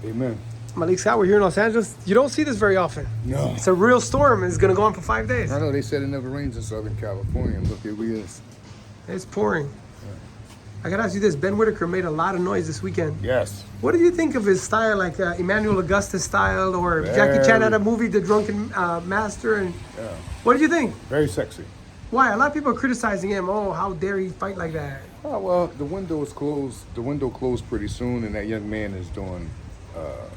Amen. Malik Scott, we're here in Los Angeles. You don't see this very often. No. It's a real storm. It's going to go on for 5 days. I know they said it never rains in Southern California. Look, here we is. It's pouring. I got to ask you this. Ben Whitaker made a lot of noise this weekend. Yes. What do you think of his style, like Emmanuel Augustus style, or Jackie Chan had a movie, The Drunken Master? And what did you think? Very sexy. Why? A lot of people are criticizing him. Oh, how dare he fight like that? Oh, well, the window is closed. The window closed pretty soon, and that young man is doing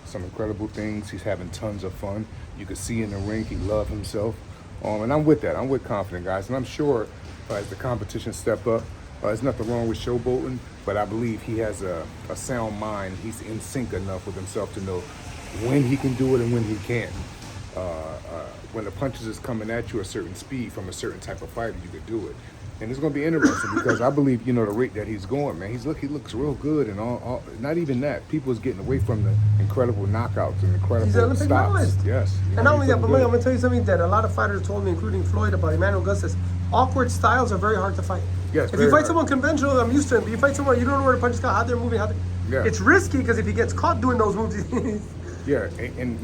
some incredible things. He's having tons of fun. You can see in the ring he loves himself. And I'm with that. I'm with confident guys. And I'm sure as the competition step up, there's nothing wrong with showboating, but I believe he has a sound mind. He's in sync enough with himself to know when he can do it and when he can't. When the punches is coming at you a certain speed from a certain type of fighter, you could do it. And it's going to be interesting because I believe, the rate that he's going, man, he looks real good. And all not even that. People is getting away from the incredible knockouts and incredible He's an Olympic stops. medalist. Yes. And not only that, but I'm going to tell you something that a lot of fighters told me, including Floyd, about Emmanuel Augustus. Awkward styles are very hard to fight. Yes, if you fight someone conventional, I'm used to it. But you fight someone, you don't know where the punches go, how they're moving, it's risky because if he gets caught doing those moves, yeah, and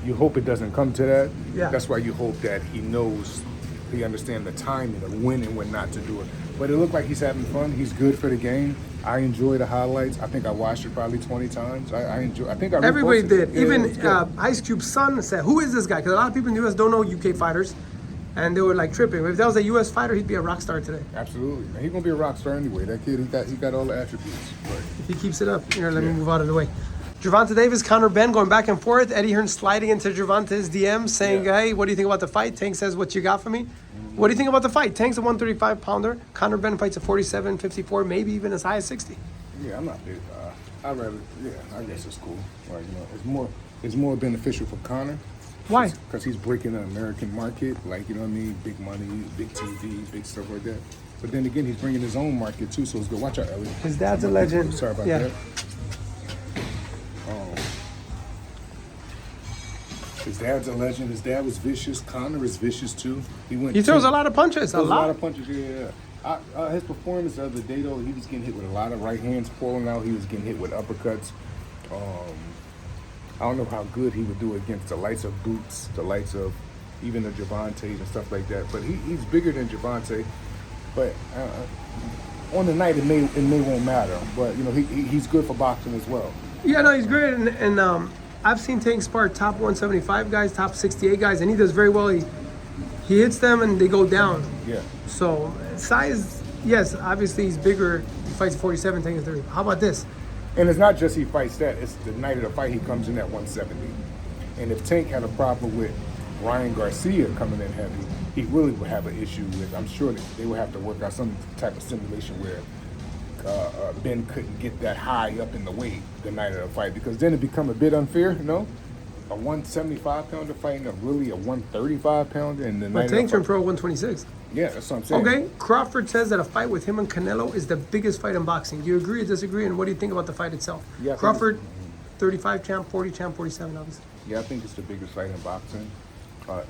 you hope it doesn't come to that. Yeah. That's why you hope that he understands the timing of when and when not to do it. But it looked like he's having fun. He's good for the game. I enjoy the highlights. I think I watched it probably 20 times. I think I everybody reposted did. it. Yeah, Even Ice Cube's son said, "Who is this guy?" Because a lot of people in the U.S. don't know UK fighters, and they were like tripping. If that was a U.S. fighter, he'd be a rock star today. Absolutely, man. He's gonna be a rock star anyway. That kid, he got all the attributes. Right. If he keeps it up, let me move out of the way. Gervonta Davis, Conor Ben going back and forth. Eddie Hearn sliding into Gervonta's DM saying, "Hey, what do you think about the fight?" Tank says, "What you got for me?" What do you think about the fight? Tank's a 135-pounder. Conor Ben fights at 47, 54, maybe even as high as 60. Yeah, I'm not big. I guess it's cool. Like, it's more beneficial for Conor. Why? Because he's breaking the American market, like, you know what I mean? Big money, big TVs, big stuff like that. But then again, he's bringing his own market too, so it's good. Watch out, Elliot. His dad's a legend. Sorry about that. His dad's a legend. His dad was vicious. Conor is vicious too. He throws a lot of punches. A lot of punches. Yeah. His performance the other day though, he was getting hit with a lot of right hands pulling out. He was getting hit with uppercuts. I don't know how good he would do against the likes of Boots, the likes of even the Gervontas and stuff like that. But he's bigger than Gervonta. But on the night it may won't matter. But he's good for boxing as well. Yeah, no, he's great, and I've seen Tank spar top 175 guys, top 68 guys, and he does very well. He hits them and they go down. Yeah. So size, yes, obviously he's bigger. He fights 47, Tank is 30. How about this? And it's not just he fights that. It's the night of the fight he comes in at 170. And if Tank had a problem with Ryan Garcia coming in heavy, he really would have an issue with. I'm sure that they would have to work out some type of simulation where Ben couldn't get that high up in the weight the night of the fight, because then it become a bit unfair, a 175-pounder fighting a 135-pounder, and the night Tank's pro 126. Yeah, that's what I'm saying. Okay, Crawford says that a fight with him and Canelo is the biggest fight in boxing. Do you agree or disagree? And what do you think about the fight itself? Yeah, Crawford, 35 champ, 40 champ, 47 obviously. Yeah, I think it's the biggest fight in boxing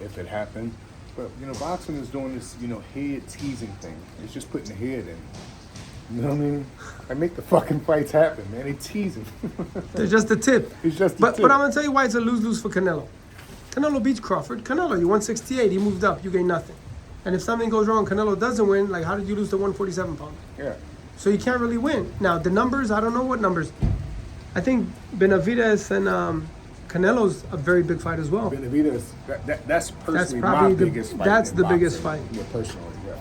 if it happened. But boxing is doing this head teasing thing. It's just putting the head in. You know what I mean? I make the fucking fights happen, man. They tease him. They're just the tip. It's just the tip. But I'm going to tell you why it's a lose-lose for Canelo. Canelo beats Crawford. Canelo, you 168. He moved up. You gain nothing. And if something goes wrong, Canelo doesn't win, like how did you lose to 147-pounder? Yeah. So you can't really win. Now, the numbers, I don't know what numbers. I think Benavidez and Canelo's a very big fight as well. Benavidez, that's personally my biggest fight. That's the boxing. biggest fight. Yeah, personally, yeah.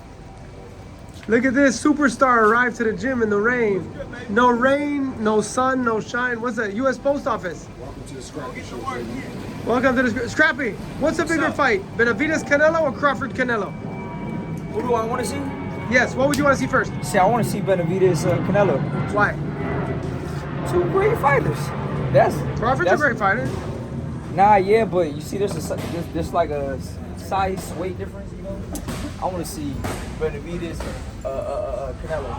Look at this superstar arrived to the gym in the rain. No rain, no sun, no shine. What's that? U.S. Post Office. Welcome to the Scrappy Show, baby. Welcome to the Scrappy. What's a bigger fight? Benavidez Canelo or Crawford Canelo? Who do I want to see? Yes, what would you want to see first? See, I want to see Benavidez Canelo. Why? Two great fighters. Crawford's a great fighter. Nah, yeah, but you see, there's like a size weight difference. I want to see Benavidez Canelo.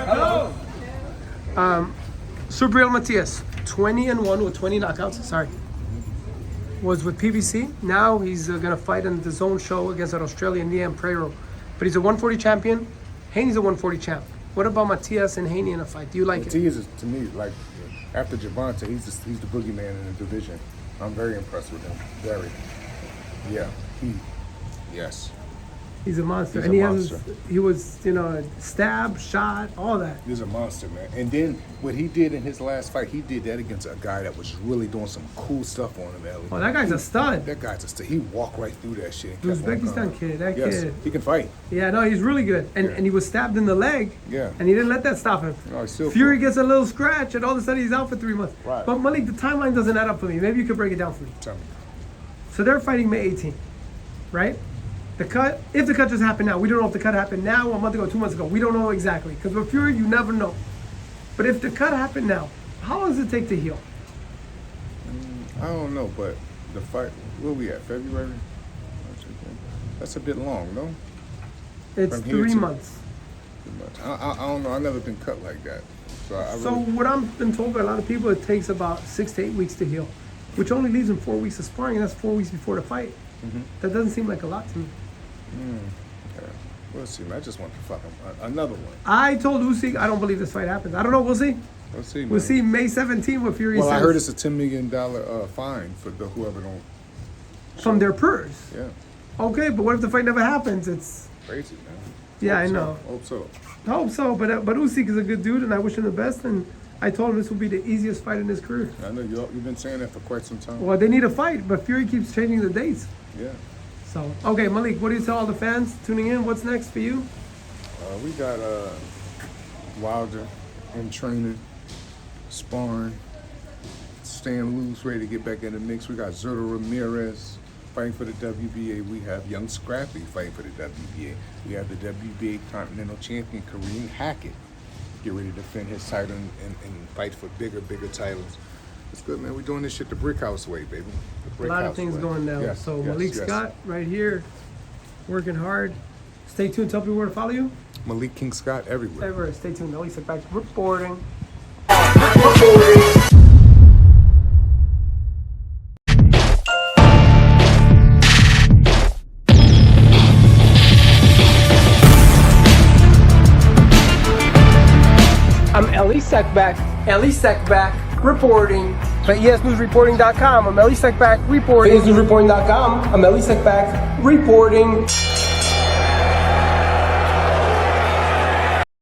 Hello. Subriel Matias, 20-1 with 20 knockouts. Sorry. Was with PBC. Now he's going to fight in the Zone show against an Australian, Liam Prero. But he's a 140 champion. Haney's a 140 champ. What about Matias and Haney in a fight? Do you like it? Matias is, to me, like, After Gervonta, he's the boogeyman in the division. I'm very impressed with him. Very. Yeah. Yes. He's a monster. He's And a he monster. he was, you know, stabbed, shot, all that. He's a monster, man. And then what he did in his last fight, he did that against a guy that was really doing some cool stuff on him, Ellie. Oh, that guy's a stud. That guy's a stud. He walked right through that shit. and kept on Uzbekistan going. kid, that Yes, kid. he can fight. Yeah, no, he's really good. And he was stabbed in the leg. Yeah. And he didn't let that stop him. No, he's still Fury cool. gets a little scratch, and all of a sudden he's out for 3 months. Right. But Malik, the timeline doesn't add up for me. Maybe you could break it down for me. Tell me. So they're fighting May 18th, right? The cut, if the cut just happened now, we don't know if the cut happened now, a month ago, 2 months ago. We don't know exactly. Because with Fury, you never know. But if the cut happened now, how long does it take to heal? I don't know, but the fight, where we at, February? That's a bit long, no? It's From here 3 to- months. I don't know. I've never been cut like that. So I So really, what I've been told by a lot of people, it takes about 6 to 8 weeks to heal, which only leaves him 4 weeks of sparring, and that's 4 weeks before the fight. Mm-hmm. That doesn't seem like a lot to me. yeah. We'll see, man. I just want to fuck him. Another one. I told Usyk I don't believe this fight happens. I don't know. We'll see. We'll see, man. We'll see May 17th what Fury Well, says I heard it's a $10 million fine for whoever don't. from their purse. Yeah, Okay, but what if the fight never happens? It's crazy, man. Yeah, I Hope so. know. Hope so. I hope so, but Usyk is a good dude, and I wish him the best. And I told him this will be the easiest fight in his career. I know you've been saying that for quite some time. Well, they need a fight, but Fury keeps changing the dates. Yeah. So, okay, Malik, what do you tell all the fans tuning in? What's next for you? We got Wilder in training, sparring, staying loose, ready to get back in the mix. We got Zurdo Ramirez fighting for the WBA. We have Young Scrappy fighting for the WBA. We have the WBA Continental Champion Kareem Hackett get ready to defend his title and fight for bigger titles. It's good, man. We're doing this shit the Brick House way, baby. The A Brick lot of House things way. going down. Yes, So yes, Malik yes. Scott right here, working hard. Stay tuned. Tell people where to follow you. Malik King Scott everywhere. Everywhere. Stay tuned. Malik Scott back reporting. I'm Ellie Sekback reporting for ESNewsReporting.com. I'm Ellie Sekback reporting. For ESNewsReporting.com, I'm Ellie Sekback reporting.